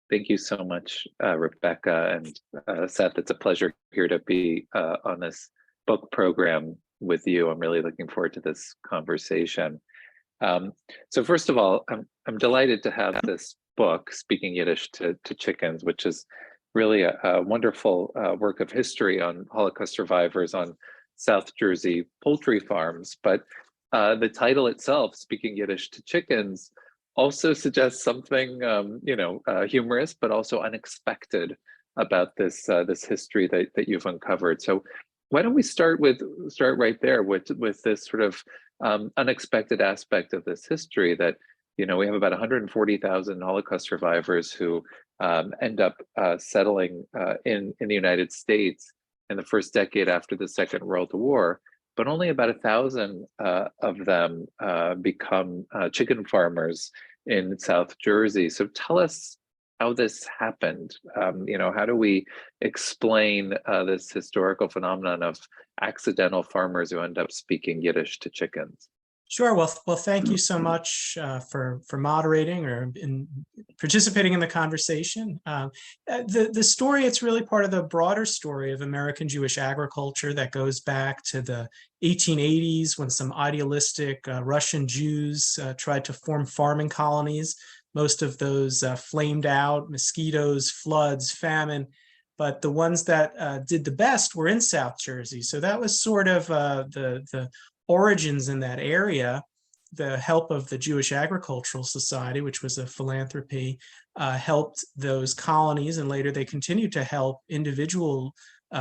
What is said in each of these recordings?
Thank you so much, Rebecca and Seth. It's a pleasure here to be on this book program with you. I'm really looking forward to this conversation. Um, so first of all, I'm delighted to have this book, Speaking Yiddish to Chickens, which is really a wonderful work of history on Holocaust survivors on South Jersey poultry farms. But the title itself, Speaking Yiddish to Chickens, also suggests something, humorous, but also unexpected about this history that you've uncovered. So why don't we start right there with this sort of unexpected aspect of this history that, we have about 140,000 Holocaust survivors who end up settling in the United States in the first decade after the Second World War, but only about 1,000 of them become chicken farmers in South Jersey. So tell us how this happened. How do we explain this historical phenomenon of accidental farmers who end up speaking Yiddish to chickens? Sure. Well, thank you so much for moderating or in participating in the conversation. The story, it's really part of the broader story of American Jewish agriculture that goes back to the 1880s when some idealistic Russian Jews tried to form farming colonies. Most of those flamed out, mosquitoes, floods, famine. But the ones that did the best were in South Jersey. So that was sort of the origins in that area. The help of the Jewish Agricultural Society, which was a philanthropy, helped those colonies, and later they continued to help individual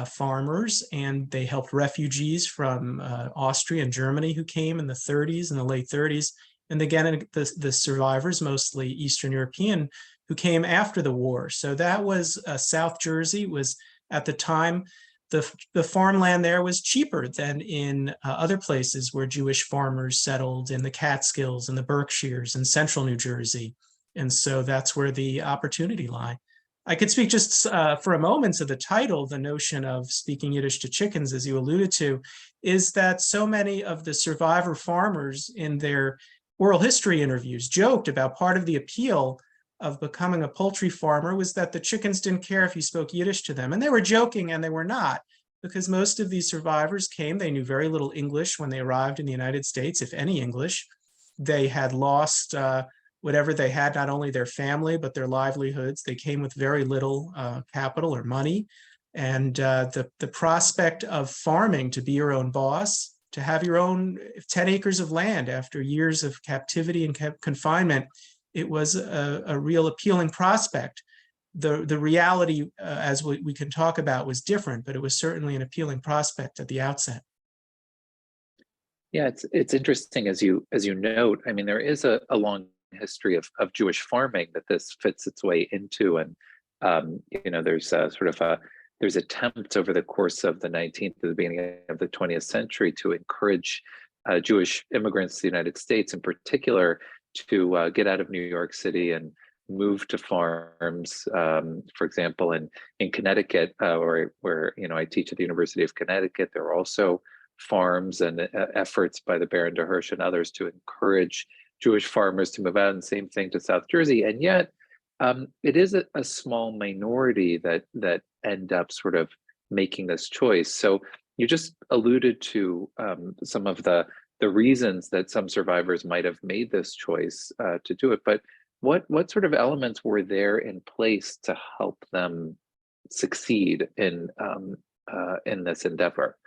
farmers, and they helped refugees from Austria and Germany who came in the 30s, in the late 30s, and again, the survivors, mostly Eastern European, who came after the war. So that was South Jersey was at the time, the farmland there was cheaper than in other places where Jewish farmers settled in the Catskills and the Berkshires and central New Jersey. And so that's where the opportunity lie. I could speak just for a moment to the title. The notion of speaking Yiddish to chickens, as you alluded to, is that so many of the survivor farmers in their oral history interviews joked about part of the appeal of becoming a poultry farmer was that the chickens didn't care if you spoke Yiddish to them. And they were joking, and they were not, because most of these survivors came, they knew very little English when they arrived in the United States, if any English. They had lost whatever they had, not only their family, but their livelihoods. They came with very little capital or money. And the prospect of farming, to be your own boss, to have your own 10 acres of land after years of captivity and confinement, it was a real appealing prospect. The reality, as we can talk about, was different, but it was certainly an appealing prospect at the outset. Yeah, it's interesting as you note. I mean, there is a long history of Jewish farming that this fits its way into, and there's there's attempts over the course of the 19th to the beginning of the 20th century to encourage Jewish immigrants to the United States, in particular, to get out of New York City and move to farms. For example, in Connecticut, where I teach at the University of Connecticut, there are also farms and efforts by the Baron de Hirsch and others to encourage Jewish farmers to move out, and same thing to South Jersey. And yet, it is a small minority that end up sort of making this choice. So you just alluded to some of the reasons that some survivors might have made this choice to do it, but what sort of elements were there in place to help them succeed in this endeavor?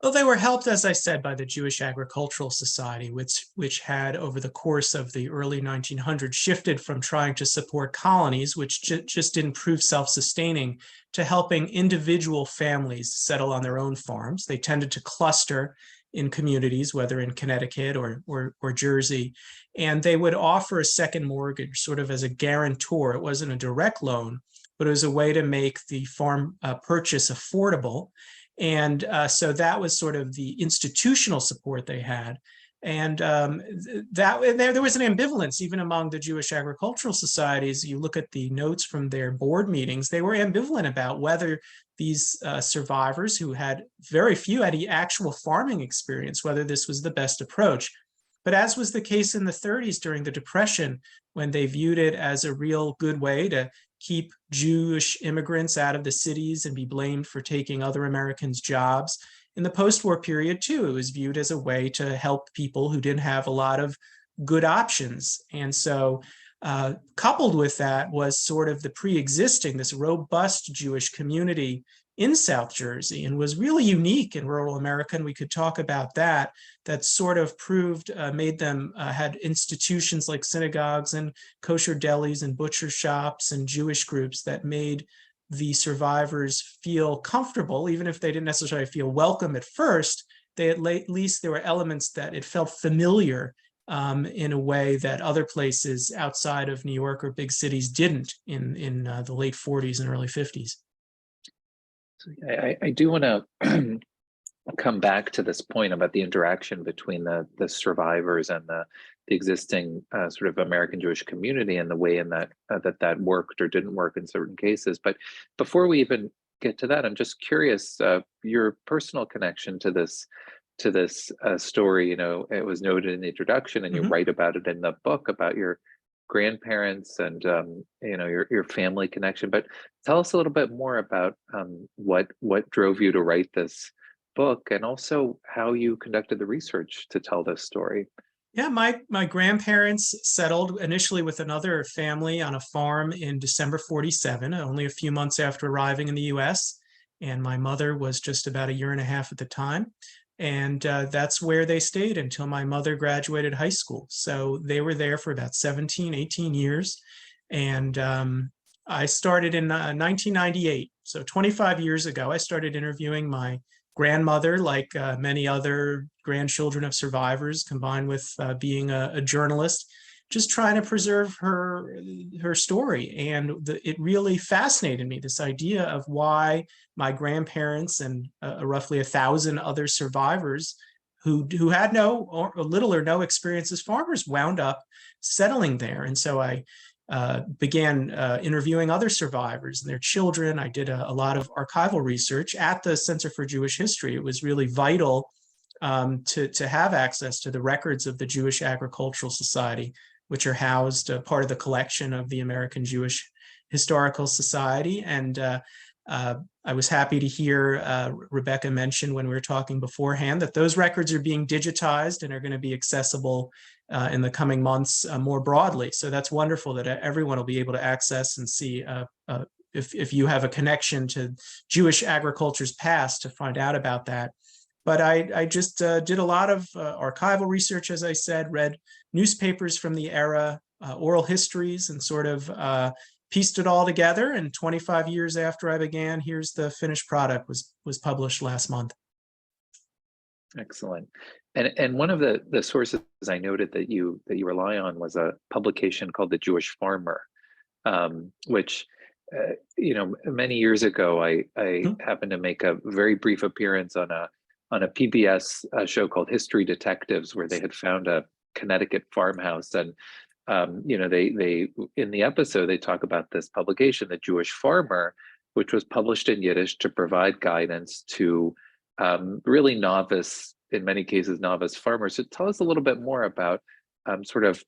Well, they were helped, as I said, by the Jewish Agricultural Society, which had, over the course of the early 1900s, shifted from trying to support colonies, which just didn't prove self-sustaining, to helping individual families settle on their own farms. They tended to cluster in communities, whether in Connecticut or Jersey, and they would offer a second mortgage sort of as a guarantor. It wasn't a direct loan, but it was a way to make the farm purchase affordable. And so that was sort of the institutional support they had. And there was an ambivalence even among the Jewish agricultural societies. You look at the notes from their board meetings, they were ambivalent about whether these survivors, who had very few had actual farming experience, whether this was the best approach. But as was the case in the 30s during the Depression, when they viewed it as a real good way to keep Jewish immigrants out of the cities and be blamed for taking other Americans' jobs. In the post-war period, too, it was viewed as a way to help people who didn't have a lot of good options. And so coupled with that was sort of the pre-existing, this robust Jewish community in South Jersey, and was really unique in rural America. And we could talk about that. That sort of proved, made them, had institutions like synagogues and kosher delis and butcher shops and Jewish groups that made the survivors feel comfortable, even if they didn't necessarily feel welcome at first. They at least there were elements that it felt familiar in a way that other places outside of New York or big cities didn't in the late 40s and early 50s. I do want to come back to this point about the interaction between the survivors and the existing sort of American Jewish community and the way in that that worked or didn't work in certain cases. But before we even get to that, I'm just curious your personal connection to this story. You know, it was noted in the introduction, and you write about it in the book about your grandparents and you know, your family connection. But tell us a little bit more about what drove you to write this book, and also how you conducted the research to tell this story. Yeah, my grandparents settled initially with another family on a farm in December 47, only a few months after arriving in the US. And my mother was just about a year and a half at the time. And that's where they stayed until my mother graduated high school. So they were there for about 17, 18 years. And I started in 1998. So 25 years ago, I started interviewing my grandmother, like many other grandchildren of survivors, combined with being a journalist, just trying to preserve her story. And it really fascinated me, this idea of why my grandparents and roughly 1,000 other survivors who had no or little or no experience as farmers wound up settling there. And so I began interviewing other survivors and their children. I did a lot of archival research at the Center for Jewish History. It was really vital to have access to the records of the Jewish Agricultural Society, which are housed part of the collection of the American Jewish Historical Society. And I was happy to hear Rebecca mention when we were talking beforehand that those records are being digitized and are going to be accessible in the coming months more broadly. So that's wonderful that everyone will be able to access and see if you have a connection to Jewish agriculture's past, to find out about that. But I just did a lot of archival research, as I said, read newspapers from the era, oral histories, and sort of pieced it all together. And 25 years after I began, here's the finished product, was published last month. Excellent. And one of the sources I noted that you rely on was a publication called The Jewish Farmer, which you know, many years ago I happened to make a very brief appearance on a PBS show called History Detectives, where they had found a Connecticut farmhouse. And you know, they in the episode they talk about this publication, The Jewish Farmer, which was published in Yiddish to provide guidance to really novice, in many cases novice farmers. So tell us a little bit more about sort of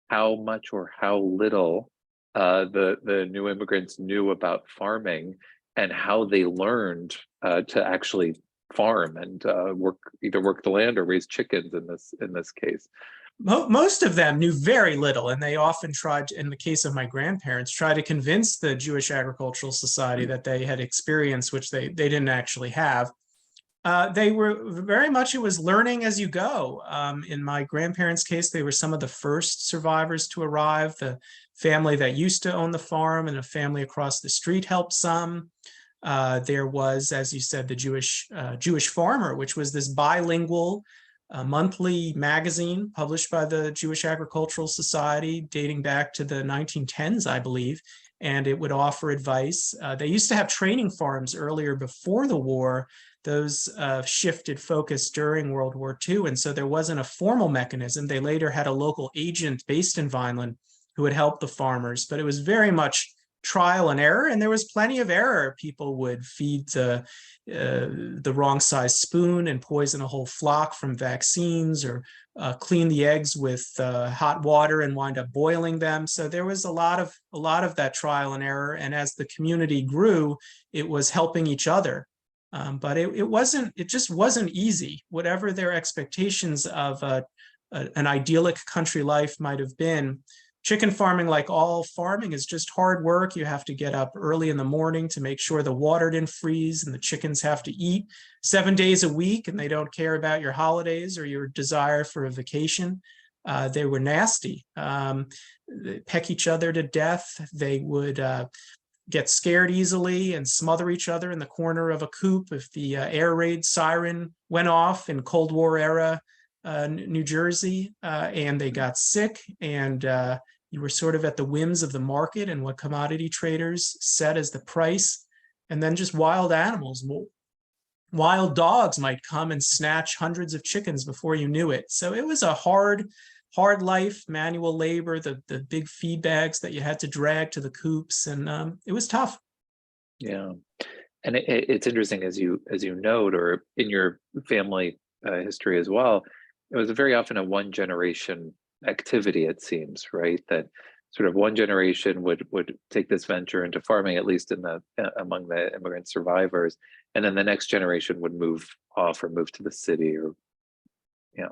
how much or how little the new immigrants knew about farming, and how they learned to actually farm and either work the land or raise chickens in this case. Most of them knew very little, and they often tried, in the case of my grandparents, try to convince the Jewish Agricultural Society that they had experience, which they didn't actually have. They were very much, it was learning as you go. In my grandparents' case, they were some of the first survivors to arrive. The family that used to own the farm and a family across the street helped some. There was, as you said, the Jewish Farmer, which was this bilingual monthly magazine published by the Jewish Agricultural Society dating back to the 1910s, I believe, and it would offer advice. They used to have training farms earlier before the war. Those shifted focus during World War II, and so there wasn't a formal mechanism. They later had a local agent based in Vineland who would help the farmers, but it was very much trial and error, and there was plenty of error. People would feed the wrong size spoon and poison a whole flock from vaccines, or clean the eggs with hot water and wind up boiling them. So there was a lot of that trial and error. And as the community grew, it was helping each other. But it just wasn't easy. Whatever their expectations of an idyllic country life might have been, chicken farming, like all farming, is just hard work. You have to get up early in the morning to make sure the water didn't freeze, and the chickens have to eat 7 days a week, and they don't care about your holidays or your desire for a vacation. They were nasty. They peck each other to death. They would get scared easily and smother each other in the corner of a coop if the air raid siren went off in Cold War era New Jersey, and they got sick, and you were sort of at the whims of the market and what commodity traders set as the price. And then just wild animals, wild dogs might come and snatch hundreds of chickens before you knew it. So it was a hard life, manual labor, the big feed bags that you had to drag to the coops, and it was tough. Yeah, and it's interesting, as you note, or in your family history as well, it was very often a one generation activity, it seems, right? That sort of one generation would take this venture into farming, at least in the among the immigrant survivors, and then the next generation would move off or move to the city, or yeah.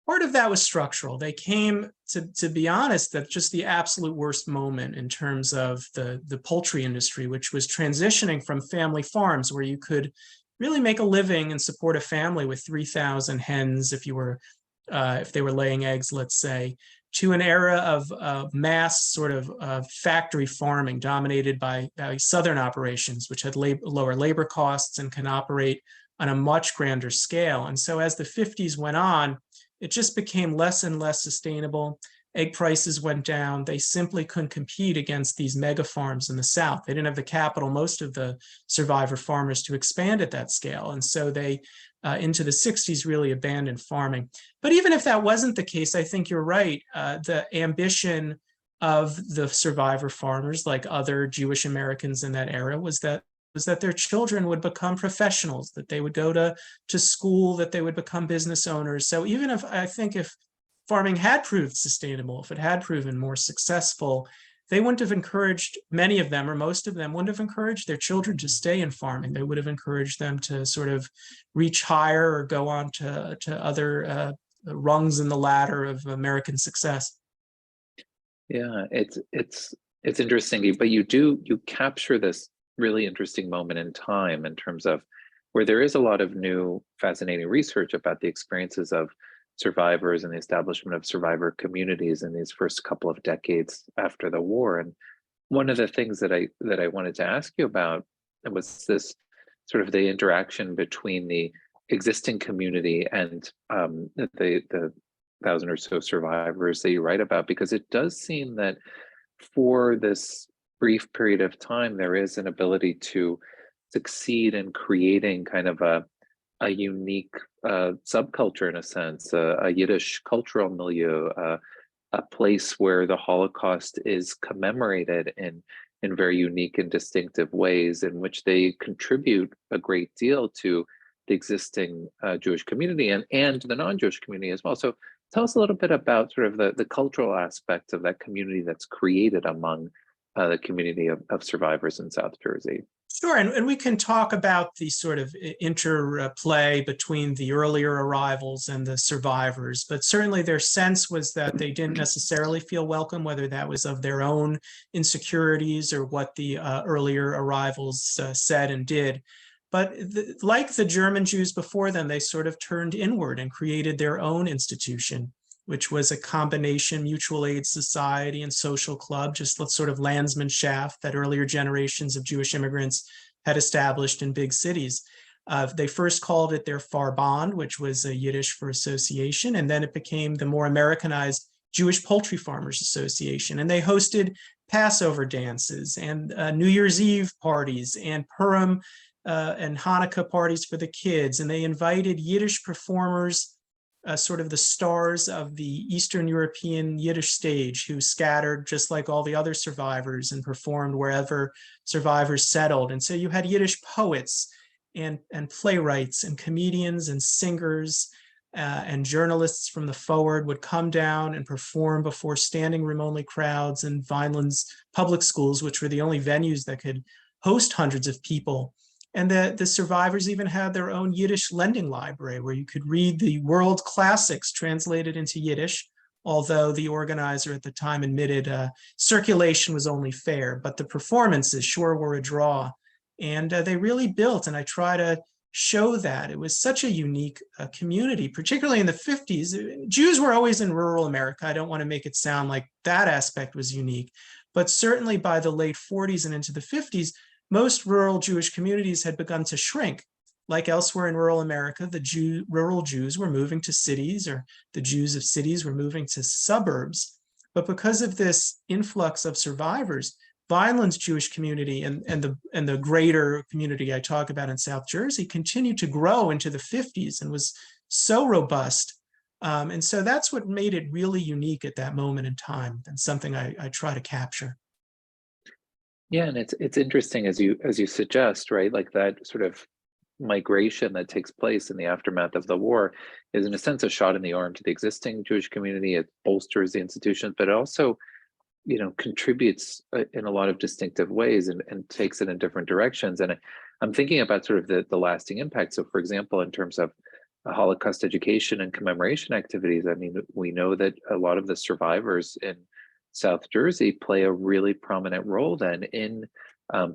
Part of that was structural. They came, to be honest, at just the absolute worst moment in terms of the poultry industry, which was transitioning from family farms where you could really make a living and support a family with 3,000 hens if they were laying eggs, let's say, to an era of mass sort of factory farming dominated by southern operations, which had lower labor costs and can operate on a much grander scale. And so as the 50s went on, it just became less and less sustainable. Egg prices went down. They simply couldn't compete against these mega farms in the South. They didn't have the capital, most of the survivor farmers, to expand at that scale. And so they, into the 60s, really abandoned farming. But even if that wasn't the case, I think you're right. The ambition of the survivor farmers, like other Jewish Americans in that era, was that their children would become professionals, that they would go to school, that they would become business owners. So even if farming had proved sustainable, if it had proven more successful, they wouldn't have encouraged, many of them or most of them wouldn't have encouraged their children to stay in farming. They would have encouraged them to sort of reach higher or go on to other rungs in the ladder of American success. Yeah, it's interesting, but you capture this really interesting moment in time in terms of where there is a lot of new fascinating research about the experiences of survivors and the establishment of survivor communities in these first couple of decades after the war. And one of the things that I wanted to ask you about was this sort of the interaction between the existing community and the 1,000 or so survivors that you write about, because it does seem that for this brief period of time, there is an ability to succeed in creating kind of a unique subculture, in a sense, a Yiddish cultural milieu, a place where the Holocaust is commemorated in very unique and distinctive ways, in which they contribute a great deal to the existing Jewish community and the non-Jewish community as well. So tell us a little bit about sort of the cultural aspect of that community that's created among the community of survivors in South Jersey. Sure, and we can talk about the sort of interplay between the earlier arrivals and the survivors, but certainly their sense was that they didn't necessarily feel welcome, whether that was of their own insecurities or what the earlier arrivals said and did. But like the German Jews before them, they sort of turned inward and created their own institution, which was a combination mutual aid society and social club, just sort of Landsmannschaft that earlier generations of Jewish immigrants had established in big cities. They first called it their Farband, which was a Yiddish for association, and then it became the more Americanized Jewish Poultry Farmers Association. And they hosted Passover dances and New Year's Eve parties and Purim and Hanukkah parties for the kids. And they invited Yiddish performers, sort of the stars of the Eastern European Yiddish stage, who scattered just like all the other survivors and performed wherever survivors settled. And so you had Yiddish poets and playwrights and comedians and singers and journalists from the Forward would come down and perform before standing room only crowds in Vineland's public schools, which were the only venues that could host hundreds of people. And the survivors even had their own Yiddish lending library where you could read the world classics translated into Yiddish, although the organizer at the time admitted circulation was only fair, but the performances sure were a draw. And they really built, and I try to show that. It was such a unique community, particularly in the 50s. Jews were always in rural America. I don't want to make it sound like that aspect was unique, but certainly by the late 40s and into the 50s, most rural Jewish communities had begun to shrink. Like elsewhere in rural America, the rural Jews were moving to cities, or the Jews of cities were moving to suburbs. But because of this influx of survivors, Vineland's Jewish community and the greater community I talk about in South Jersey continued to grow into the 50s and was so robust. And so that's what made it really unique at that moment in time, and something I try to capture. Yeah, and it's interesting as you suggest, right? Like that sort of migration that takes place in the aftermath of the war is in a sense a shot in the arm to the existing Jewish community. It bolsters the institutions, but it also, contributes in a lot of distinctive ways and takes it in different directions. And I'm thinking about sort of the lasting impact. So for example, in terms of Holocaust education and commemoration activities, I mean, we know that a lot of the survivors in South Jersey play a really prominent role then in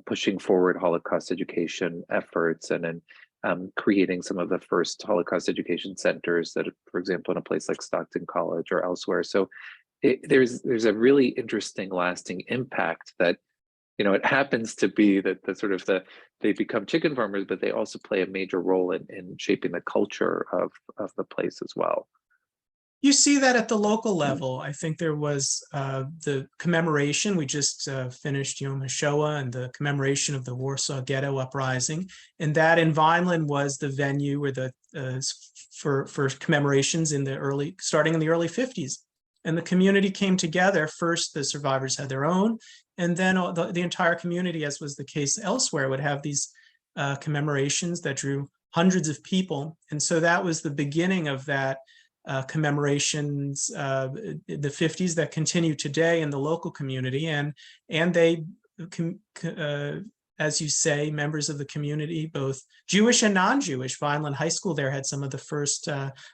pushing forward Holocaust education efforts and in creating some of the first Holocaust education centers that, for example, in a place like Stockton College or elsewhere. So there's a really interesting lasting impact that, it happens to be that they become chicken farmers, but they also play a major role in shaping the culture of the place as well. You see that at the local level. I think there was the commemoration. We just finished Yom HaShoah and the commemoration of the Warsaw Ghetto Uprising. And that in Vineland was the venue where for commemorations starting in the early 50s. And the community came together. First, the survivors had their own, and then the entire community, as was the case elsewhere, would have these commemorations that drew hundreds of people. And so that was the beginning of that commemorations, the 50s, that continue today in the local community. And they, as you say, members of the community, both Jewish and non-Jewish. Vineland High School there had some of the first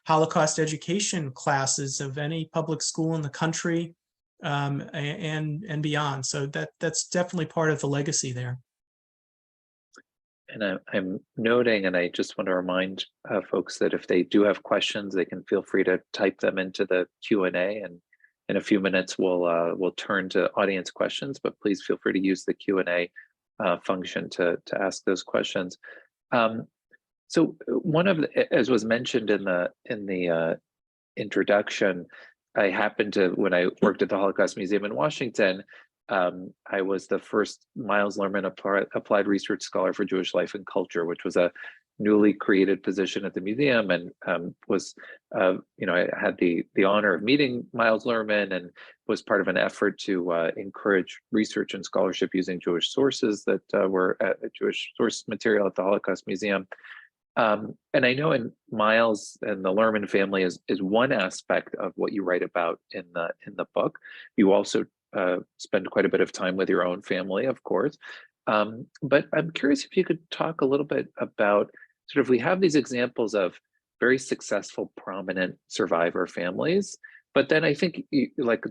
Holocaust education classes of any public school in the country, and beyond. So that's definitely part of the legacy there. And I'm noting, and I just want to remind folks that if they do have questions, they can feel free to type them into the Q&A, and in a few minutes we'll turn to audience questions, but please feel free to use the Q&A function to ask those questions. So one of as was mentioned in the introduction, I happened to, when I worked at the Holocaust Museum in Washington, I was the first Miles Lerman Applied Research Scholar for Jewish Life and Culture, which was a newly created position at the museum, and I had the honor of meeting Miles Lerman and was part of an effort to encourage research and scholarship using Jewish sources that were Jewish source material at the Holocaust Museum. And I know in Miles and the Lerman family is one aspect of what you write about in the book. You also spend quite a bit of time with your own family, of course. But I'm curious if you could talk a little bit about sort of, we have these examples of very successful, prominent survivor families, but then I think like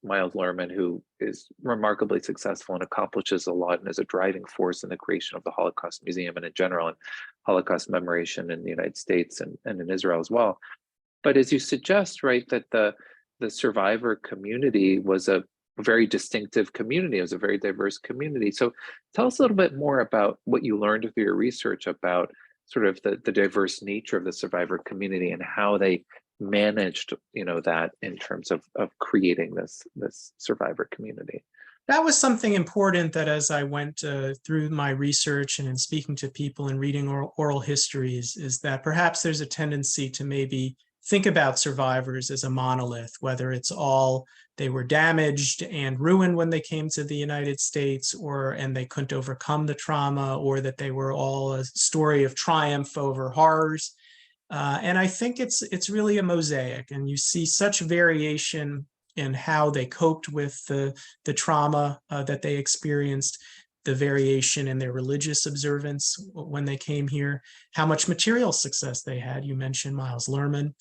Miles Lerman, who is remarkably successful and accomplishes a lot and is a driving force in the creation of the Holocaust Museum and in general, and Holocaust commemoration in the United States and in Israel as well. But as you suggest, right, that the survivor community was a very distinctive community. It was a very diverse community. So tell us a little bit more about what you learned through your research about sort of the diverse nature of the survivor community and how they managed, that in terms of creating this survivor community. That was something important that as I went through my research and in speaking to people and reading oral histories, is that perhaps there's a tendency to maybe think about survivors as a monolith, whether it's all they were damaged and ruined when they came to the United States, and they couldn't overcome the trauma, or that they were all a story of triumph over horrors. And I think it's really a mosaic, and you see such variation in how they coped with the trauma that they experienced, the variation in their religious observance when they came here, how much material success they had. You mentioned Miles Lerman,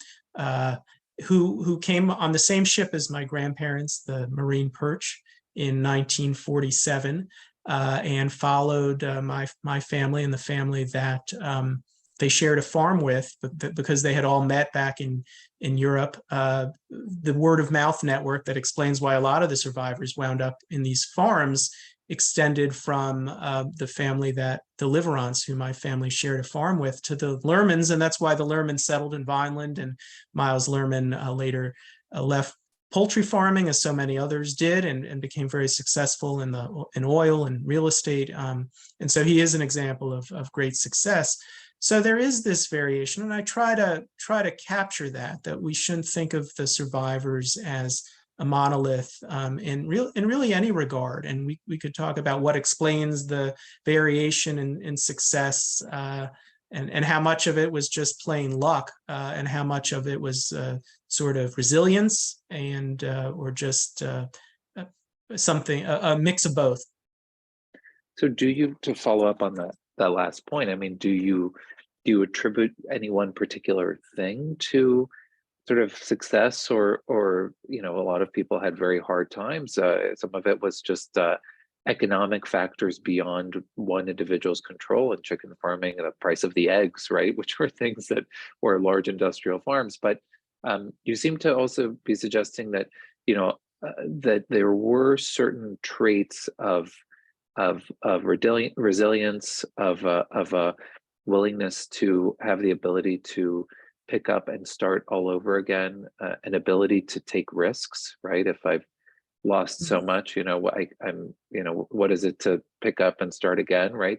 who came on the same ship as my grandparents, the Marine Perch, in 1947, and followed my family and the family that they shared a farm with, because they had all met back in Europe. The word of mouth network that explains why a lot of the survivors wound up in these farms extended from the family that the Liverants, who my family shared a farm with, to the Lermans, and that's why the Lermans settled in Vineland, and Miles Lerman later left poultry farming, as so many others did, and became very successful in oil and real estate. And so he is an example of great success. So there is this variation, and I try to capture that we shouldn't think of the survivors as a monolith in really any regard. And we could talk about what explains the variation in success, and how much of it was just plain luck, and how much of it was sort of resilience, and or just something, a mix of both. So to follow up on that last point, I mean, do you attribute any one particular thing to sort of success, or a lot of people had very hard times? Some of it was just economic factors beyond one individual's control, and chicken farming and the price of the eggs, right, which were things that were large industrial farms. But you seem to also be suggesting that that there were certain traits of resilience, of a willingness to have the ability to pick up and start all over again, an ability to take risks, right? If I've lost so much, I'm what is it to pick up and start again, right?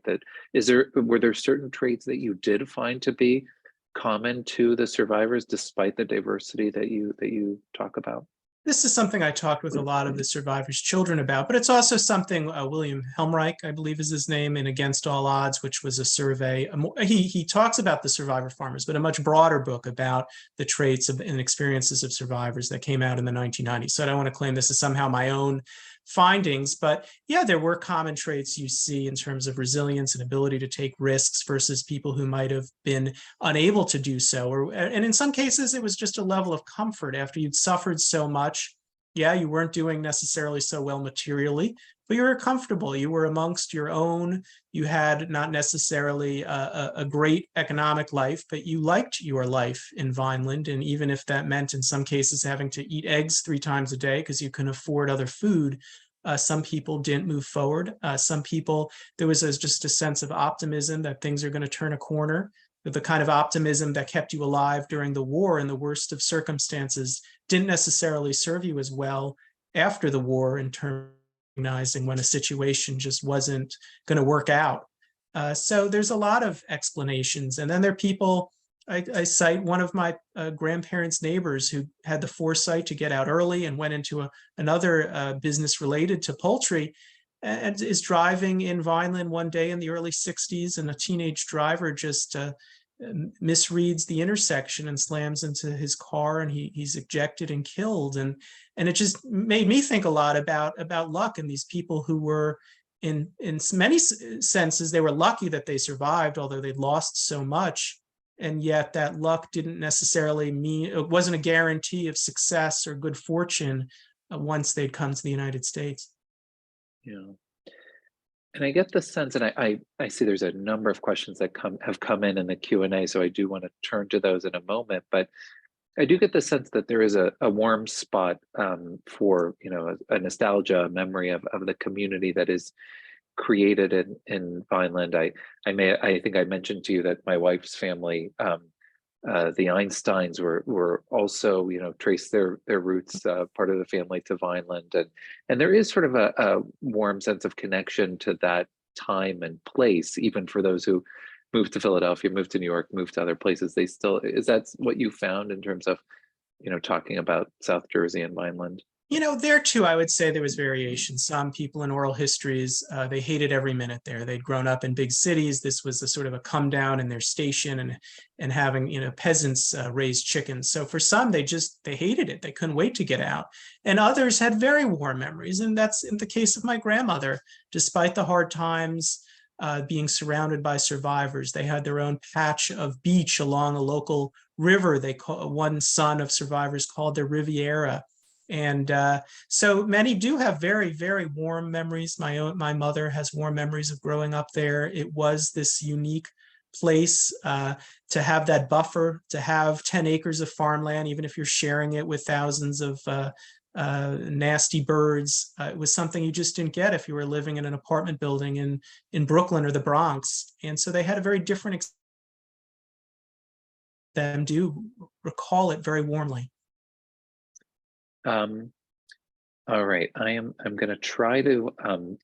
Were there certain traits that you did find to be common to the survivors, despite the diversity that you talk about? This is something I talked with a lot of the survivors' children about, but it's also something William Helmreich, I believe is his name, in Against All Odds, which was a survey. He talks about the survivor farmers, but a much broader book about the traits and experiences of survivors that came out in the 1990s. So I don't want to claim this is somehow my own findings, but yeah, there were common traits you see in terms of resilience and ability to take risks versus people who might have been unable to do so. And in some cases, it was just a level of comfort after you'd suffered so much. Yeah, you weren't doing necessarily so well materially, but you were comfortable. You were amongst your own. You had not necessarily a great economic life, but you liked your life in Vineland. And even if that meant in some cases having to eat eggs 3 times a day because you couldn't afford other food, some people didn't move forward. Some people, there was just a sense of optimism that things are going to turn a corner. The kind of optimism that kept you alive during the war in the worst of circumstances didn't necessarily serve you as well after the war, in terms of recognizing when a situation just wasn't going to work out. So there's a lot of explanations. And then there are people, I cite one of my grandparents' neighbors who had the foresight to get out early and went into another business related to poultry, and is driving in Vineland one day in the early 60s, and a teenage driver just misreads the intersection and slams into his car, and he's ejected and killed. And it just made me think a lot about luck, and these people who were in many senses, they were lucky that they survived, although they'd lost so much. And yet that luck didn't necessarily mean, it wasn't a guarantee of success or good fortune once they'd come to the United States. Yeah. And I get the sense, and I see there's a number of questions that have come in the Q&A, so I do want to turn to those in a moment. But I do get the sense that there is a warm spot for a nostalgia, a memory of the community that is created in Vineland. I think I mentioned to you that my wife's family, the Einsteins, were also traced their roots, part of the family, to Vineland, and there is sort of a warm sense of connection to that time and place, even for those who moved to Philadelphia, moved to New York, moved to other places. Is that what you found in terms of talking about South Jersey and Vineland? There too, I would say there was variation. Some people in oral histories, they hated every minute there. They'd grown up in big cities. This was a sort of a come down in their station, and having, peasants raise chickens. So for some, they hated it. They couldn't wait to get out. And others had very warm memories. And that's in the case of my grandmother. Despite the hard times, being surrounded by survivors, they had their own patch of beach along a local river. One son of survivors called their Riviera. And so many do have very, very warm memories. My mother has warm memories of growing up there. It was this unique place to have that buffer, to have 10 acres of farmland, even if you're sharing it with thousands of nasty birds. It was something you just didn't get if you were living in an apartment building in Brooklyn or the Bronx. And so they had a very different them do recall it very warmly. All right, I'm going to try to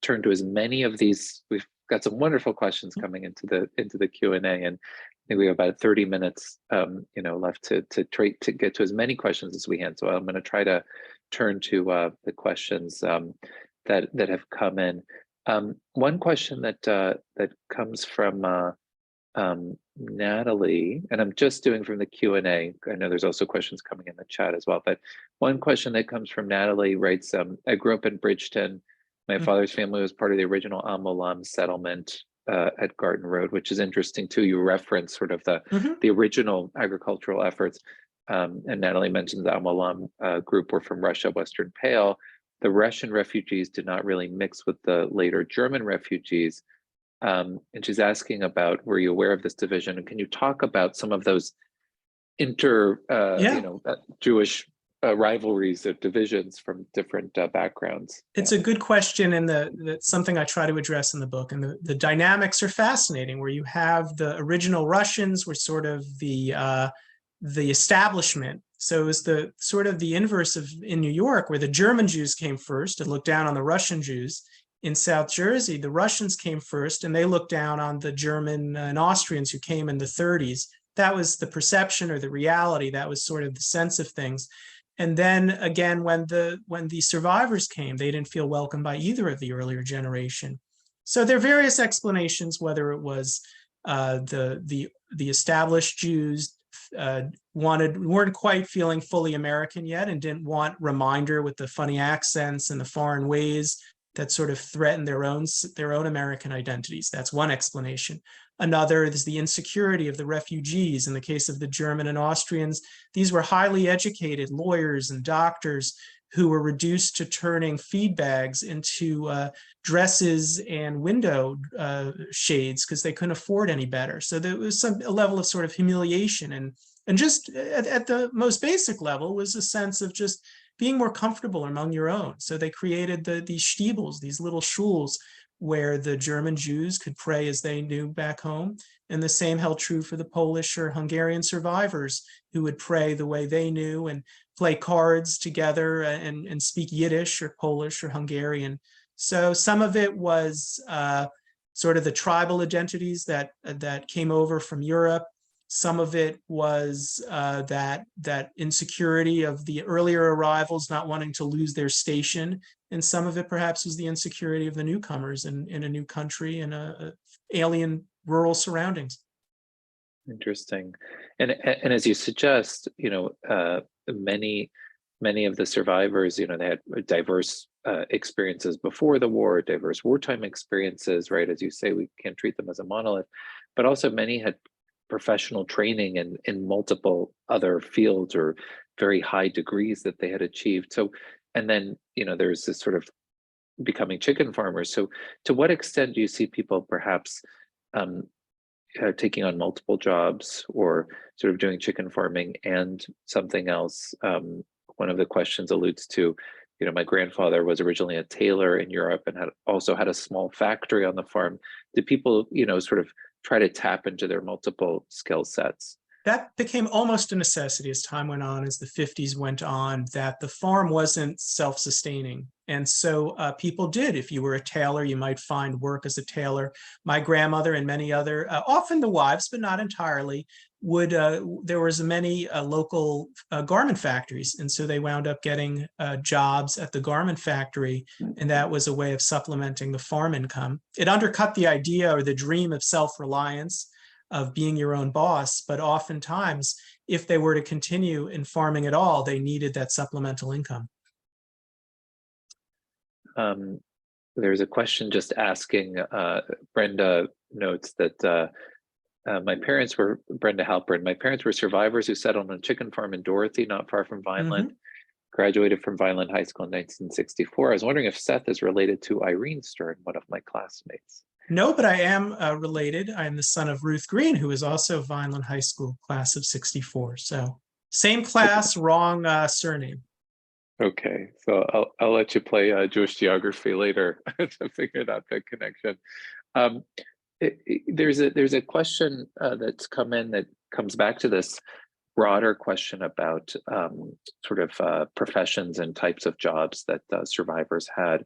turn to as many of these. We've got some wonderful questions coming into the Q&A, and I think we have about 30 minutes, left to try to get to as many questions as we can. So I'm going to try to turn to the questions that have come in. One question that comes from Natalie, and I'm just doing from the Q&A. I know there's also questions coming in the chat as well, but one question that comes from Natalie writes, I grew up in Bridgeton. My father's family was part of the original Avinoam settlement at Garden Road, which is interesting too. You reference sort of the original agricultural efforts. And Natalie mentions the Avinoam group were from Russia, Western Pale. The Russian refugees did not really mix with the later German refugees. And she's asking about, were you aware of this division? And can you talk about some of those Jewish rivalries or divisions from different backgrounds? It's a good question, and that's something I try to address in the book. And the dynamics are fascinating, where you have the original Russians were sort of the establishment. So it was the sort of the inverse of in New York, where the German Jews came first and looked down on the Russian Jews. In South Jersey, the Russians came first, and they looked down on the German and Austrians who came in the 30s. That was the perception or the reality. That was sort of the sense of things. And then again, when the survivors came, they didn't feel welcome by either of the earlier generation. So there are various explanations, whether it was the established Jews weren't quite feeling fully American yet, and didn't want reminder with the funny accents and the foreign ways that sort of threaten their own American identities. That's one explanation. Another is the insecurity of the refugees. In the case of the German and Austrians, these were highly educated lawyers and doctors who were reduced to turning feed bags into dresses and window shades because they couldn't afford any better. So there was a level of sort of humiliation, and just at the most basic level was a sense of just being more comfortable among your own. So they created these stiebels, these little shuls, where the German Jews could pray as they knew back home. And the same held true for the Polish or Hungarian survivors, who would pray the way they knew and play cards together and speak Yiddish or Polish or Hungarian. So some of it was sort of the tribal identities that came over from Europe. Some of it was that insecurity of the earlier arrivals not wanting to lose their station. And some of it perhaps was the insecurity of the newcomers in a new country and alien rural surroundings. Interesting. And as you suggest, many of the survivors, they had diverse experiences before the war, diverse wartime experiences, right? As you say, we can't treat them as a monolith, but also many had professional training in multiple other fields or very high degrees that they had achieved. So, and then, there's this sort of becoming chicken farmers. So to what extent do you see people perhaps taking on multiple jobs or sort of doing chicken farming and something else? One of the questions alludes to, my grandfather was originally a tailor in Europe and also had a small factory on the farm. Did people, sort of try to tap into their multiple skill sets? That became almost a necessity as time went on, as the 50s went on, that the farm wasn't self-sustaining. And so people did. If you were a tailor, you might find work as a tailor. My grandmother and many other, often the wives, but not entirely, would there was many local garment factories, and so they wound up getting jobs at the garment factory, and that was a way of supplementing the farm income. It undercut the idea or the dream of self-reliance, of being your own boss, but oftentimes, if they were to continue in farming at all, they needed that supplemental income. There's a question just asking, Brenda notes that my parents were, Brenda Halpern, my parents were survivors who settled on a chicken farm in Dorothy, not far from Vineland. Graduated from Vineland High School in 1964. I was wondering if Seth is related to Irene Stern, one of my classmates. No, but I am related. I am the son of Ruth Green, who is also Vineland High School, class of 64. So same class, wrong surname. Okay, so I'll let you play Jewish geography later to figure out the connection. There's a question that's come in that comes back to this broader question about sort of professions and types of jobs that survivors had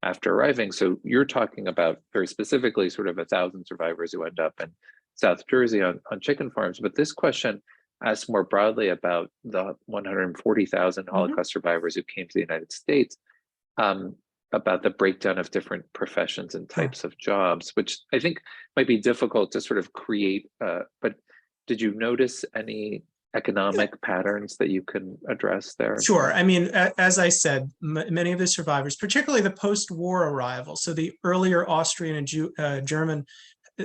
after arriving. So you're talking about very specifically sort of 1,000 survivors who end up in South Jersey on chicken farms. But this question asks more broadly about the 140,000 Holocaust survivors who came to the United States, about the breakdown of different professions and types of jobs, which I think might be difficult to sort of create. But did you notice any economic patterns that you can address there? Sure. I mean, as I said, many of the survivors, particularly the post-war arrival, so the earlier Austrian and German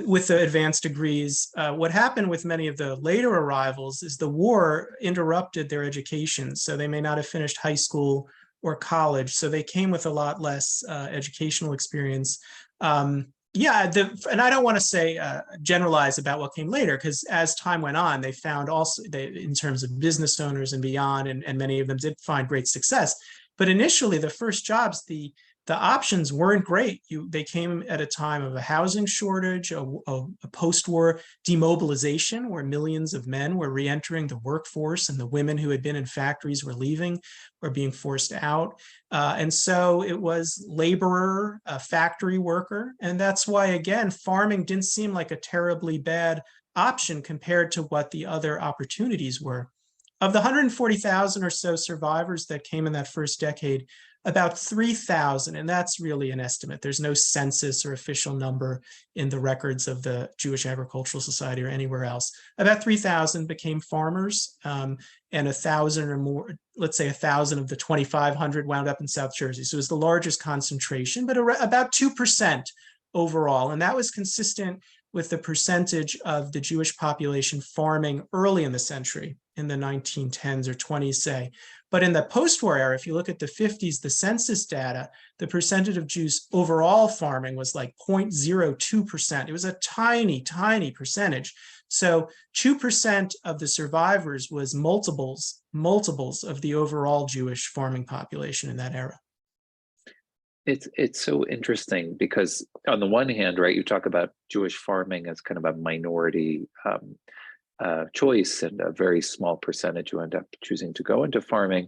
with the advanced degrees, what happened with many of the later arrivals is the war interrupted their education. So they may not have finished high school or college. So they came with a lot less educational experience. And I don't want to say generalize about what came later, because as time went on, they found also, in terms of business owners and beyond, and many of them did find great success. But initially, the first jobs, the options weren't great. They came at a time of a housing shortage, a post-war demobilization, where millions of men were re-entering the workforce, and the women who had been in factories were leaving or being forced out. And so it was laborer, a factory worker. And that's why, again, farming didn't seem like a terribly bad option compared to what the other opportunities were. Of the 140,000 or so survivors that came in that first decade, about 3,000, and that's really an estimate. There's no census or official number in the records of the Jewish Agricultural Society or anywhere else. About 3,000 became farmers, and 1,000 or more, let's say 1,000 of the 2,500 wound up in South Jersey. So it was the largest concentration, but about 2% overall. And that was consistent with the percentage of the Jewish population farming early in the century, in the 1910s or 20s, say. But in the post-war era, if you look at the 50s, the census data, the percentage of Jews overall farming was like 0.02%. It was a tiny, tiny percentage. So 2% of the survivors was multiples of the overall Jewish farming population in that era. It's so interesting because on the one hand, right, you talk about Jewish farming as kind of a minority choice, and a very small percentage who end up choosing to go into farming.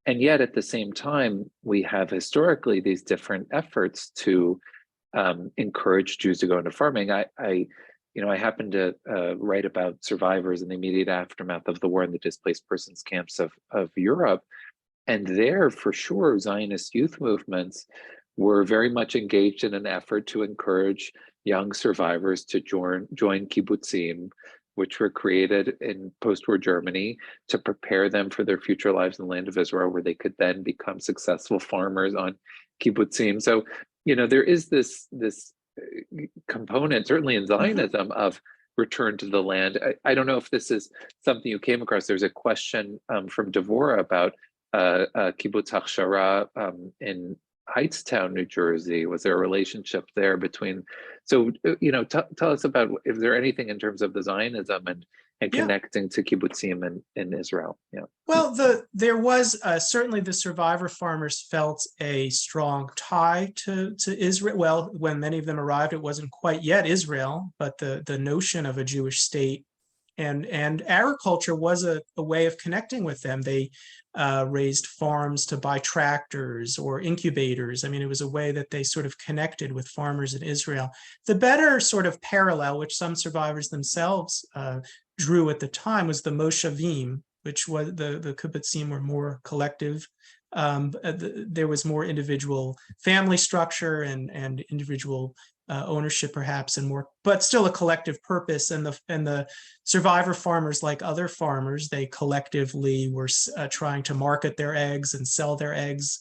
And yet at the same time, we have historically these different efforts to encourage Jews to go into farming. I happened to write about survivors in the immediate aftermath of the war in the displaced persons camps of Europe. And there, for sure, Zionist youth movements were very much engaged in an effort to encourage young survivors to join kibbutzim, which were created in post-war Germany to prepare them for their future lives in the land of Israel, where they could then become successful farmers on kibbutzim. So, there is this component, certainly in Zionism, of return to the land. I don't know if this is something you came across. There's a question from Devorah about Kibbutz Hachshara in Hightstown, New Jersey. Was there a relationship there between? So, tell us about, is there anything in terms of the Zionism and connecting to kibbutzim in Israel? Yeah. Well, there was certainly the survivor farmers felt a strong tie to Israel. Well, when many of them arrived, it wasn't quite yet Israel, but the notion of a Jewish state and agriculture was a way of connecting with them. They raised farms to buy tractors or incubators. I mean, it was a way that they sort of connected with farmers in Israel. The better sort of parallel, which some survivors themselves drew at the time, was the Moshavim, which was the kibbutzim were more collective. There was more individual family structure and individual ownership, perhaps, and more, but still a collective purpose. And the survivor farmers, like other farmers, they collectively were trying to market their eggs and sell their eggs.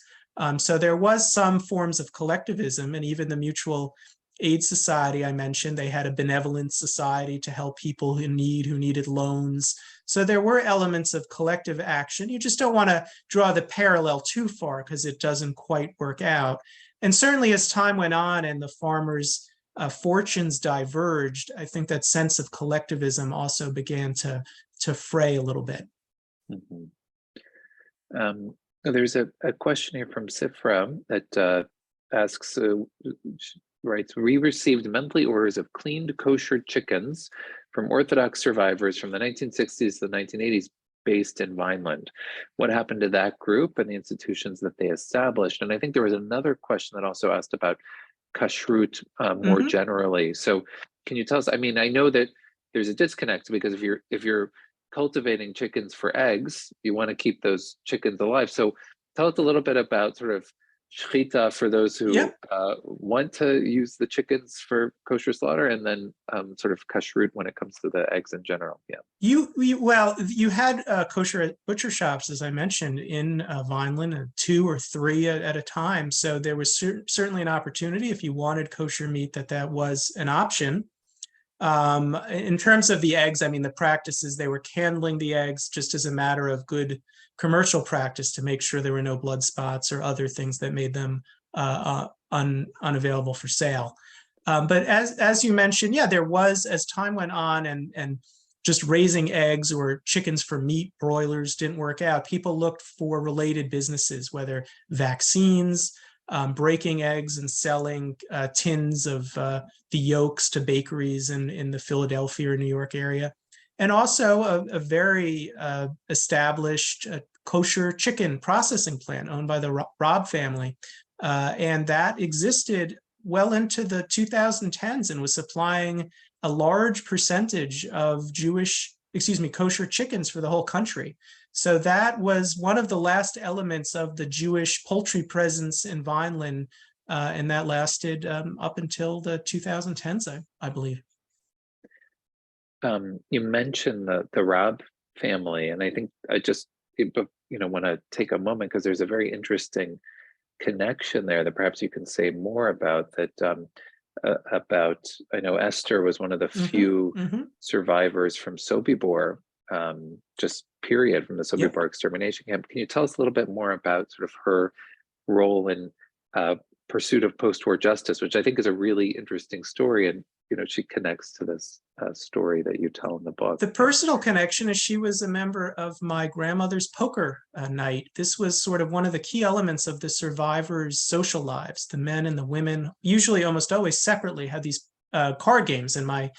So there was some forms of collectivism, and even the mutual aid society I mentioned, they had a benevolent society to help people who needed loans. So there were elements of collective action. You just don't want to draw the parallel too far because it doesn't quite work out. And certainly as time went on and the farmers' fortunes diverged, I think that sense of collectivism also began to fray a little bit. Mm-hmm. There's a question here from Sifra that asks, writes, we received monthly orders of cleaned kosher chickens from Orthodox survivors from the 1960s to the 1980s based in Vineland. What happened to that group and the institutions that they established? And I think there was another question that also asked about kashrut more generally. So can you tell us, I mean, I know that there's a disconnect because if you're cultivating chickens for eggs, you want to keep those chickens alive. So tell us a little bit about sort of shechita for those who want to use the chickens for kosher slaughter, and then sort of kashrut when it comes to the eggs in general. Yeah. You had kosher butcher shops, as I mentioned, in Vineland, 2 or 3 at a time. So there was certainly an opportunity if you wanted kosher meat that was an option. In terms of the eggs, I mean, the practices, they were candling the eggs just as a matter of good commercial practice to make sure there were no blood spots or other things that made them unavailable for sale. But as you mentioned, yeah, there was, as time went on and just raising eggs or chickens for meat, broilers didn't work out. People looked for related businesses, whether vaccines, breaking eggs and selling tins of the yolks to bakeries in the Philadelphia or New York area. And also a very established kosher chicken processing plant owned by the Robb family. And that existed well into the 2010s and was supplying a large percentage of kosher chickens for the whole country. So that was one of the last elements of the Jewish poultry presence in Vineland, and that lasted up until the 2010s, I believe. You mentioned the Robb family, and I think I just want to take a moment because there's a very interesting connection there that perhaps you can say more about. I know Esther was one of the few survivors from Sobibor, just period, from the Sobibor extermination camp. Can you tell us a little bit more about sort of her role in pursuit of post-war justice, which I think is a really interesting story, and she connects to this story that you tell in the book. The personal connection is she was a member of my grandmother's poker night. This was sort of one of the key elements of the survivors' social lives. The men and the women, usually almost always separately, had these card games. In my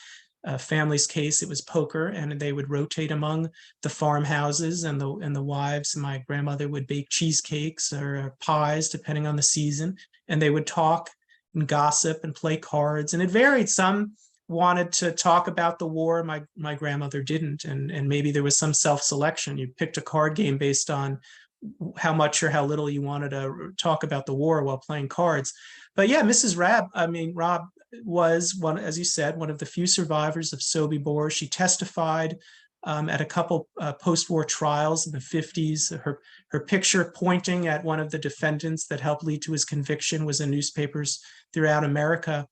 family's case, it was poker, and they would rotate among the farmhouses, and the wives. My grandmother would bake cheesecakes or pies, depending on the season, and they would talk and gossip and play cards. And it varied. Some wanted to talk about the war. My grandmother didn't. And maybe there was some self-selection. You picked a card game based on how much or how little you wanted to talk about the war while playing cards. But yeah, Mrs. Robb was one, as you said, one of the few survivors of Sobibor. She testified at a couple post-war trials in the 50s. Her picture pointing at one of the defendants that helped lead to his conviction was in newspapers throughout America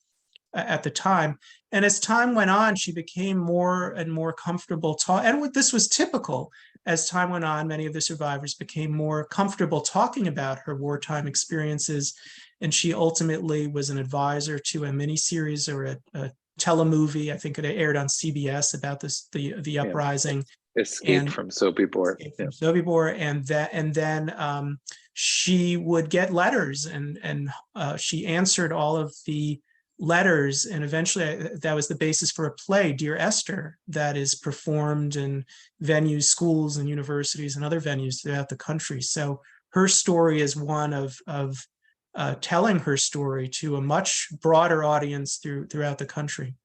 at the time. And as time went on, she became more and more comfortable and this was typical. As time went on, many of the survivors became more comfortable talking about her wartime experiences. And she ultimately was an advisor to a miniseries or a telemovie. I think it aired on CBS about the uprising. Escape from Sobibor. Sobibor, and then she would get letters, and she answered all of the letters, and eventually that was the basis for a play, Dear Esther, that is performed in venues, schools and universities and other venues throughout the country. So her story is one of telling her story to a much broader audience throughout the country.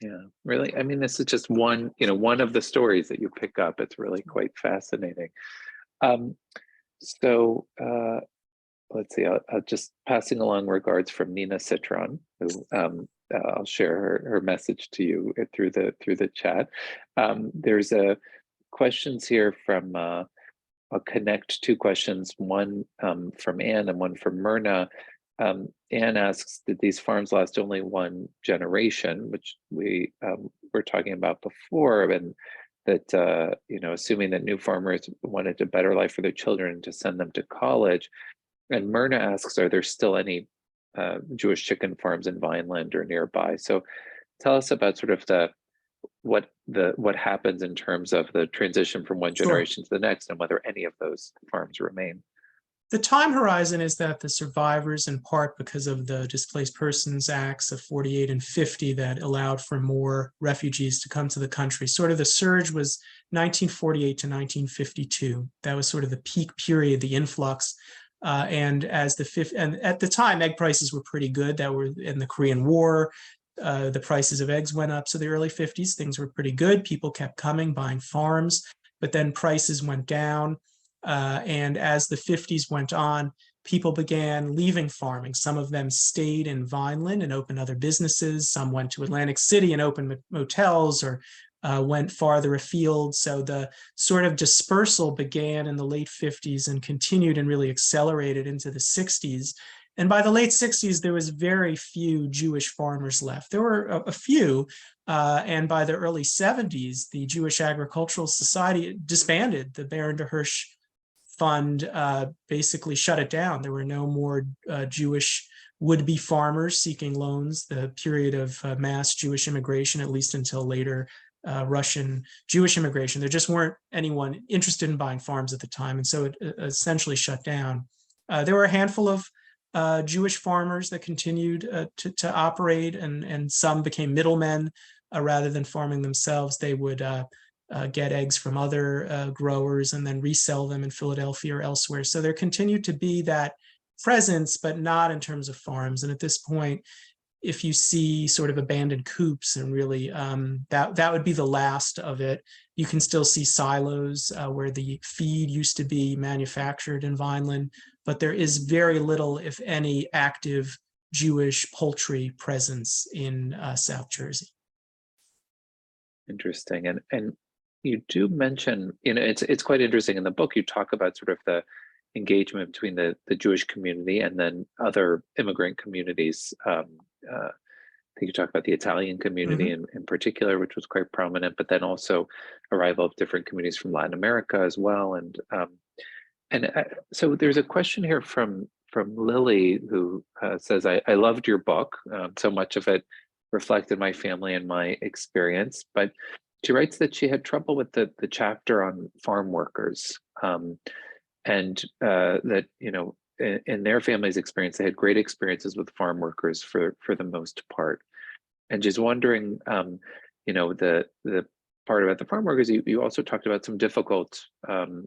Yeah, really. I mean, this is just one, one of the stories that you pick up. It's really quite fascinating. Um, so let's see. I'll just passing along regards from Nina Citron, who I'll share her message to you through the chat. There's a questions here from. I'll connect two questions, one from Anne and one from Myrna. Anne asks, did these farms last only one generation, which we were talking about before, and that, assuming that new farmers wanted a better life for their children to send them to college. And Myrna asks, are there still any Jewish chicken farms in Vineland or nearby? So tell us about sort of what happens in terms of the transition from one generation to the next, and whether any of those farms remain. The time horizon is that the survivors, in part because of the Displaced Persons Acts of 48 and 50 that allowed for more refugees to come to the country, sort of the surge was 1948 to 1952. That was sort of the peak period, the influx. And at the time, egg prices were pretty good. That were in the Korean War. The prices of eggs went up. So the early 50s, things were pretty good. People kept coming, buying farms, but then prices went down. And as the 50s went on, people began leaving farming. Some of them stayed in Vineland and opened other businesses. Some went to Atlantic City and opened motels, or went farther afield. So the sort of dispersal began in the late 50s and continued and really accelerated into the 60s. And by the late 60s, there was very few Jewish farmers left. There were a few, and by the early 70s, the Jewish Agricultural Society disbanded. The Baron de Hirsch Fund basically shut it down. There were no more Jewish would-be farmers seeking loans. The period of mass Jewish immigration, at least until later Russian Jewish immigration, there just weren't anyone interested in buying farms at the time, and so it essentially shut down. There were a handful of Jewish farmers that continued to operate, and some became middlemen rather than farming themselves. They would get eggs from other growers and then resell them in Philadelphia or elsewhere. So there continued to be that presence, but not in terms of farms. And at this point, if you see sort of abandoned coops, and really that would be the last of it. You can still see silos where the feed used to be manufactured in Vineland, but there is very little, if any, active Jewish poultry presence in South Jersey. Interesting. And you do mention, it's quite interesting in the book. You talk about sort of the engagement between the Jewish community and then other immigrant communities. I think you talk about the Italian community in particular, which was quite prominent, but then also arrival of different communities from Latin America as well. And so there's a question here from Lily, who says, I loved your book. So much of it reflected my family and my experience, but she writes that she had trouble with the chapter on farm workers, and that, in their family's experience, they had great experiences with farm workers for the most part. And she's wondering, the part about the farm workers, you also talked about some difficult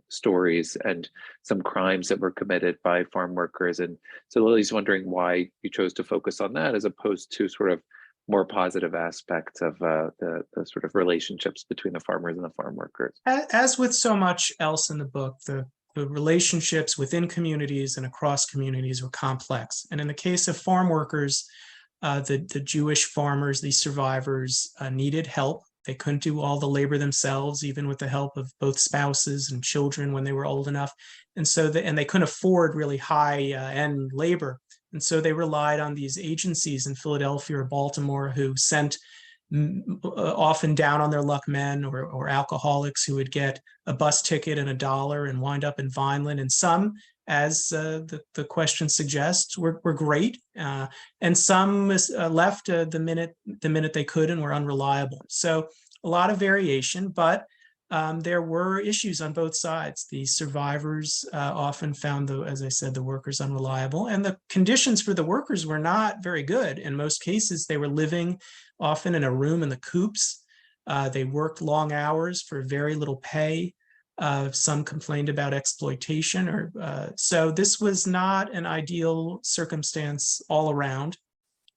stories and some crimes that were committed by farm workers. And so Lily's wondering why you chose to focus on that as opposed to sort of more positive aspects of the sort of relationships between the farmers and the farm workers. As with so much else in the book, the relationships within communities and across communities were complex. And in the case of farm workers, the Jewish farmers, these survivors, needed help. They couldn't do all the labor themselves, even with the help of both spouses and children when they were old enough. And so they couldn't afford really high-end labor. And so they relied on these agencies in Philadelphia or Baltimore who sent often down on their luck men or alcoholics who would get a bus ticket and $1 and wind up in Vineland. And some, as the question suggests, were great, and some left the minute they could and were unreliable. So a lot of variation, but there were issues on both sides. The survivors often found, as I said, the workers unreliable, and the conditions for the workers were not very good. In most cases, they were living often in a room in the coops. They worked long hours for very little pay. Some complained about exploitation, so this was not an ideal circumstance all around.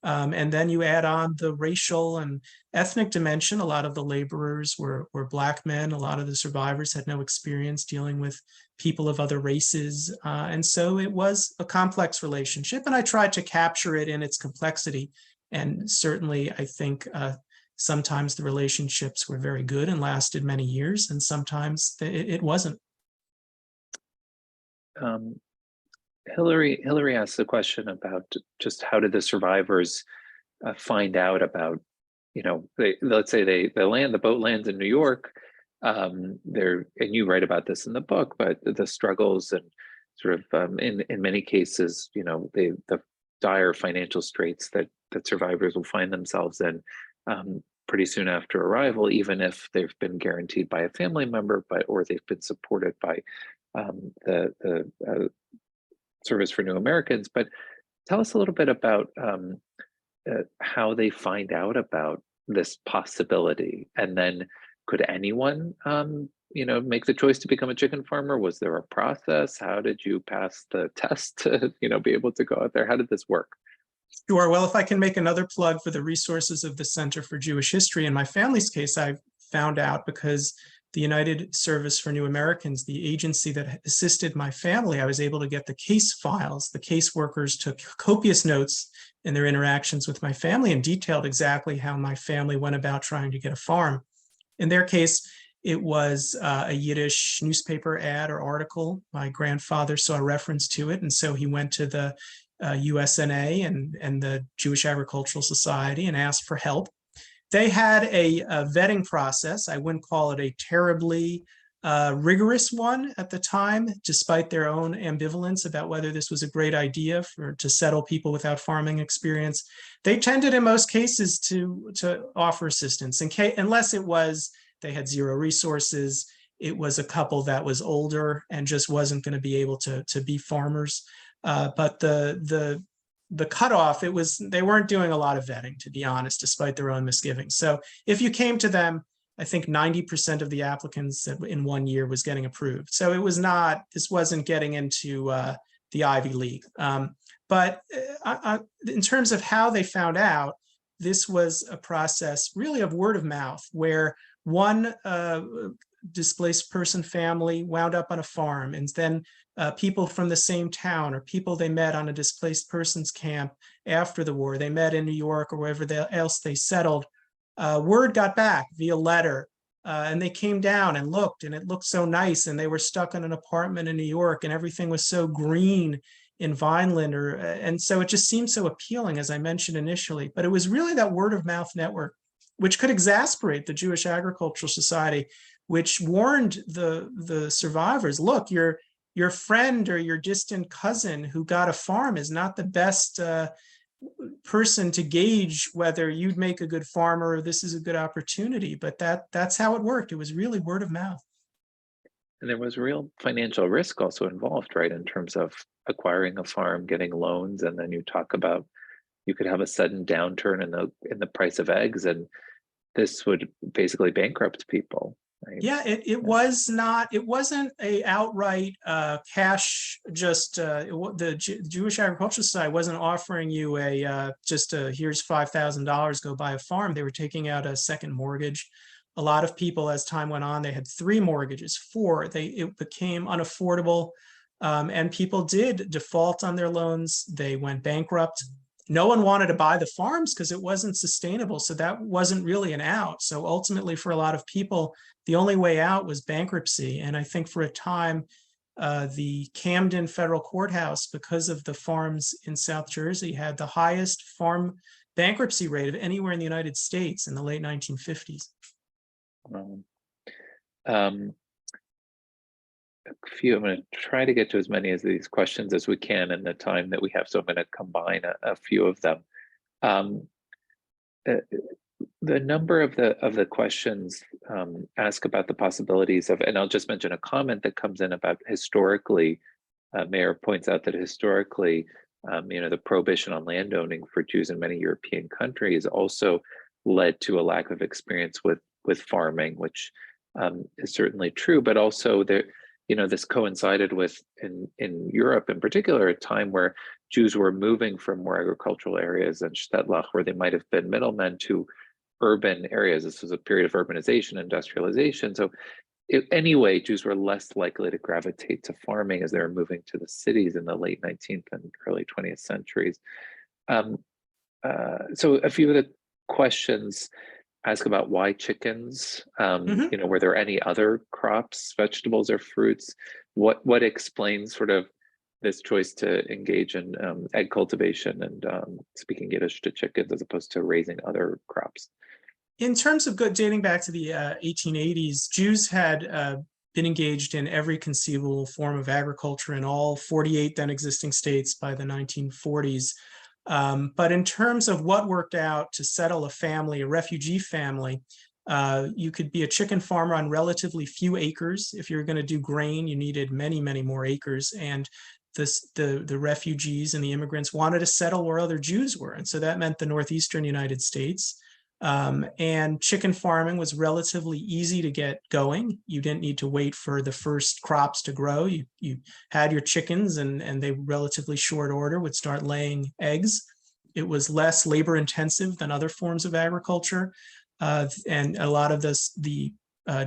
And then you add on the racial and ethnic dimension. A lot of the laborers were Black men. A lot of the survivors had no experience dealing with people of other races. And so it was a complex relationship, and I tried to capture it in its complexity. And certainly, I think sometimes the relationships were very good and lasted many years, and sometimes it wasn't. Hillary asked the question about just how did the survivors find out about, let's say the boat lands in New York. And you write about this in the book, but the struggles and sort of in many cases, the dire financial straits that survivors will find themselves in pretty soon after arrival, even if they've been guaranteed by a family member, or they've been supported by the Service for New Americans. But tell us a little bit about how they find out about this possibility, and then could anyone make the choice to become a chicken farmer? Was there a process? How did you pass the test to be able to go out there? How did this work? Sure. Well, if I can make another plug for the resources of the Center for Jewish History, in my family's case, I found out because the United Service for New Americans, the agency that assisted my family, I was able to get the case files. The caseworkers took copious notes in their interactions with my family and detailed exactly how my family went about trying to get a farm. In their case, it was a Yiddish newspaper ad or article. My grandfather saw a reference to it, and so he went to the USNA and the Jewish Agricultural Society and asked for help. They had a vetting process. I wouldn't call it a terribly rigorous one at the time, despite their own ambivalence about whether this was a great idea to settle people without farming experience. They tended in most cases to offer assistance, unless it was they had zero resources, it was a couple that was older and just wasn't going to be able to be farmers. But the cutoff, they weren't doing a lot of vetting, to be honest, despite their own misgivings. So if you came to them, I think 90% of the applicants in 1 year was getting approved. So this wasn't getting into the Ivy League. But in terms of how they found out, this was a process really of word of mouth, where one displaced person family wound up on a farm, and then people from the same town or people they met on a displaced persons camp after the war, they met in New York or wherever else they settled, word got back via letter, and they came down and looked, and it looked so nice, and they were stuck in an apartment in New York, and everything was so green in Vineland, and so it just seemed so appealing, as I mentioned initially. But it was really that word of mouth network, which could exasperate the Jewish Agricultural Society, which warned the survivors, look, your friend or your distant cousin who got a farm is not the best person to gauge whether you'd make a good farmer or this is a good opportunity. But that's how it worked. It was really word of mouth. And there was real financial risk also involved, right, in terms of acquiring a farm, getting loans, and then you talk about you could have a sudden downturn in the price of eggs, and this would basically bankrupt people. Right? Yeah, it wasn't a outright cash. Just the Jewish Agricultural Society wasn't offering you here's $5,000, go buy a farm. They were taking out a second mortgage. A lot of people, as time went on, they had 3 mortgages, 4. It became unaffordable, and people did default on their loans. They went bankrupt. No one wanted to buy the farms because it wasn't sustainable. So that wasn't really an out. So ultimately, for a lot of people, the only way out was bankruptcy. And I think for a time, the Camden Federal Courthouse, because of the farms in South Jersey, had the highest farm bankruptcy rate of anywhere in the United States in the late 1950s. I'm going to try to get to as many of these questions as we can in the time that we have, so I'm going to combine a few of them. The number of the questions ask about the possibilities of, and I'll just mention a comment that comes in about historically. Mayor points out that historically, the prohibition on landowning for Jews in many European countries also led to a lack of experience with farming, which is certainly true. But also there, this coincided with in Europe in particular, a time where Jews were moving from more agricultural areas and Städtlach, where they might have been middlemen, to urban areas. This was a period of urbanization, industrialization. So anyway, Jews were less likely to gravitate to farming as they were moving to the cities in the late 19th and early 20th centuries. So a few of the questions ask about why chickens. Were there any other crops, vegetables, or fruits? What explains sort of this choice to engage in egg cultivation and speaking Yiddish to chickens as opposed to raising other crops? In terms of dating back to the 1880s, Jews had been engaged in every conceivable form of agriculture in all 48 then existing states by the 1940s. But in terms of what worked out to settle a family, a refugee family, you could be a chicken farmer on relatively few acres. If you're going to do grain, you needed many, many more acres. And the refugees and the immigrants wanted to settle where other Jews were. And so that meant the northeastern United States. And chicken farming was relatively easy to get going. You didn't need to wait for the first crops to grow. You had your chickens and they relatively short order would start laying eggs. It was less labor intensive than other forms of agriculture. And a lot of the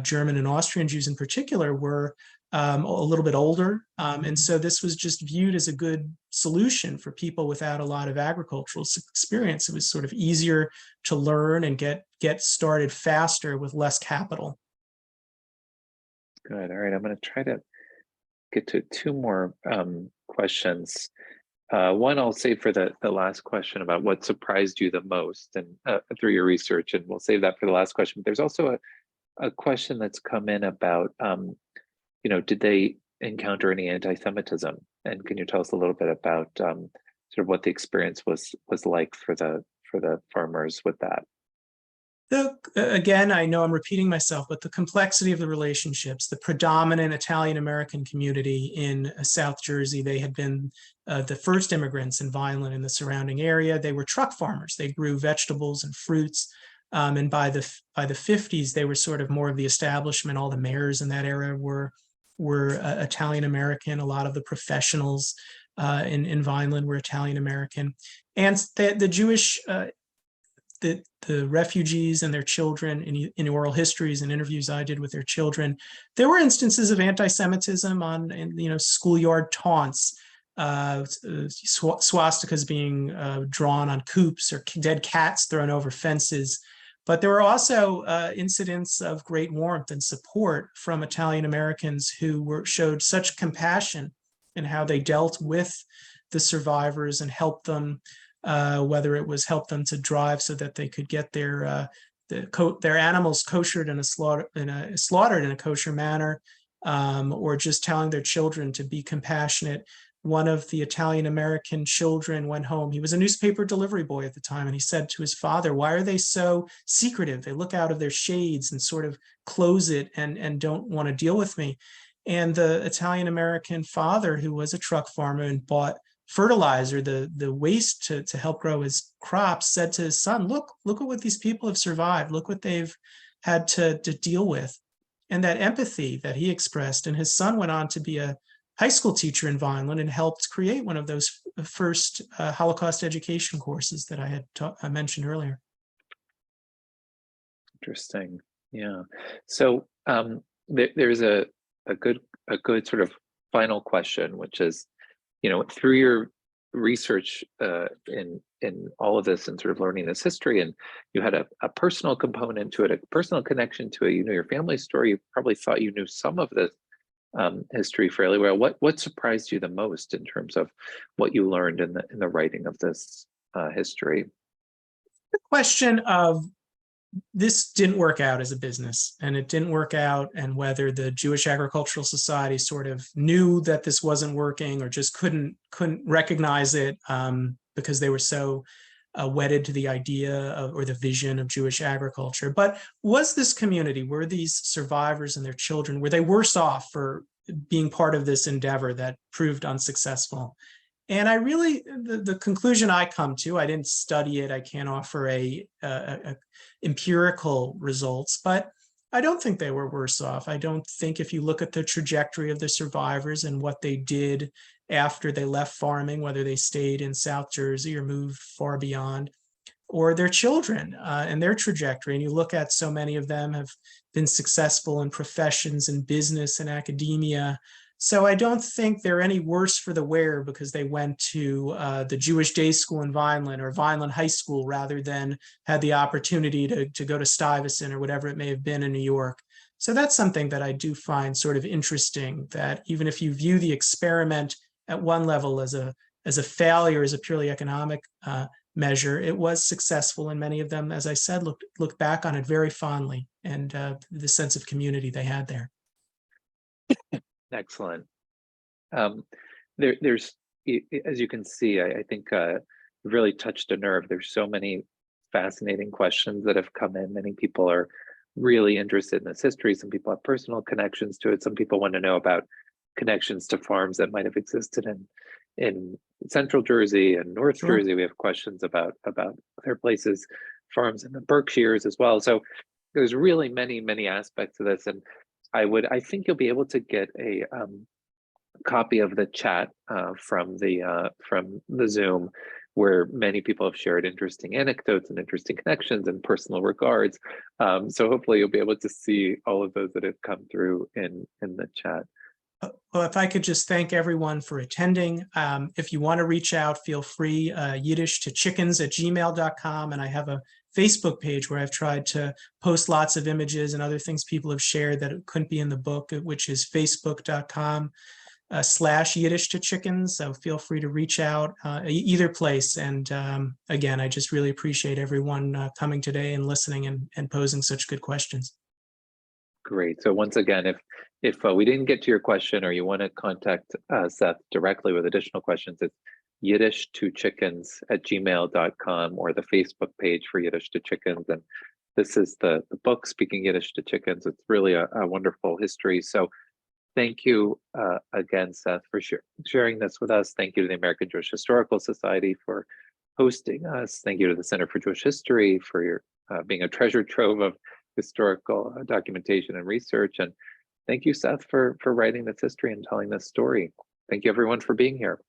German and Austrian Jews in particular were a little bit older. And so this was just viewed as a good solution for people without a lot of agricultural experience. It was sort of easier to learn and get started faster with less capital. Good. All right. I'm going to try to get to two more questions. One I'll save for the last question about what surprised you the most and through your research, and we'll save that for the last question. But there's also a question that's come in about did they encounter any anti-Semitism? And can you tell us a little bit about sort of what the experience was like for the farmers with that? Again, I know I'm repeating myself, but the complexity of the relationships, the predominant Italian-American community in South Jersey, they had been the first immigrants in Vineland and the surrounding area. They were truck farmers. They grew vegetables and fruits. And by the 50s, they were sort of more of the establishment. All the mayors in that area were Italian-American. A lot of the professionals in Vineland were Italian-American. And the Jewish, the refugees and their children in oral histories and interviews I did with their children, there were instances of anti-Semitism on schoolyard taunts, swastikas being drawn on coops or dead cats thrown over fences. But there were also incidents of great warmth and support from Italian Americans who showed such compassion in how they dealt with the survivors and helped them, whether it was help them to drive so that they could get their animals koshered and slaughtered in a kosher manner, or just telling their children to be compassionate. One of the Italian-American children went home. He was a newspaper delivery boy at the time, and he said to his father, "Why are they so secretive? They look out of their shades and sort of close it and don't want to deal with me." And the Italian-American father, who was a truck farmer and bought fertilizer, the waste to help grow his crops, said to his son, look at what these people have survived. Look what they've had to deal with. And that empathy that he expressed, and his son went on to be a high school teacher in Vineland and helped create one of those first Holocaust education courses that I mentioned earlier. Interesting. Yeah. So there's a good sort of final question, which is, through your research in all of this and sort of learning this history, and you had a personal component to it, a personal connection to it. Your family story. You probably thought you knew some of this history fairly well. What surprised you the most in terms of what you learned in the writing of this history? The question of this didn't work out as a business, and it didn't work out, and whether the Jewish Agricultural Society sort of knew that this wasn't working or just couldn't recognize it because they were so wedded to the idea of, or the vision of Jewish agriculture. But was this community, were these survivors and their children, were they worse off for being part of this endeavor that proved unsuccessful? And I really, the conclusion I come to, I didn't study it, I can't offer a empirical results, but I don't think they were worse off. I don't think, if you look at the trajectory of the survivors and what they did after they left farming, whether they stayed in South Jersey or moved far beyond, or their children and their trajectory, and you look at, so many of them have been successful in professions and business and academia. So I don't think they're any worse for the wear because they went to the Jewish day school in Vineland, or Vineland High School, rather than had the opportunity to go to Stuyvesant or whatever it may have been in New York. So that's something that I do find sort of interesting, that even if you view the experiment at one level as a failure, as a purely economic measure, it was successful, and many of them, as I said, look back on it very fondly, and the sense of community they had there. Excellent. There's, as you can see, I think you've really touched a nerve. There's so many fascinating questions that have come in. Many people are really interested in this history. Some people have personal connections to it. Some people want to know about connections to farms that might have existed in Central Jersey and North Sure. Jersey. We have questions about other places, farms in the Berkshires as well. So there's really many aspects of this, and I think you'll be able to get a copy of the chat from the Zoom, where many people have shared interesting anecdotes and interesting connections and personal regards. So hopefully you'll be able to see all of those that have come through in the chat. Well, if I could just thank everyone for attending. If you want to reach out, feel free, yiddishtochickens@gmail.com. And I have a Facebook page where I've tried to post lots of images and other things people have shared that couldn't be in the book, which is facebook.com/yiddishtochickens. So feel free to reach out either place. And again, I just really appreciate everyone coming today and listening and posing such good questions. Great. So once again, if we didn't get to your question, or you want to contact Seth directly with additional questions, it's yiddishtochickens@gmail.com, or the Facebook page for Yiddish to Chickens. And this is the book, Speaking Yiddish to Chickens. It's really a wonderful history. So thank you again, Seth, for sharing this with us. Thank you to the American Jewish Historical Society for hosting us. Thank you to the Center for Jewish History for your being a treasure trove of historical documentation and research. And thank you, Seth, for writing this history and telling this story. Thank you, everyone, for being here.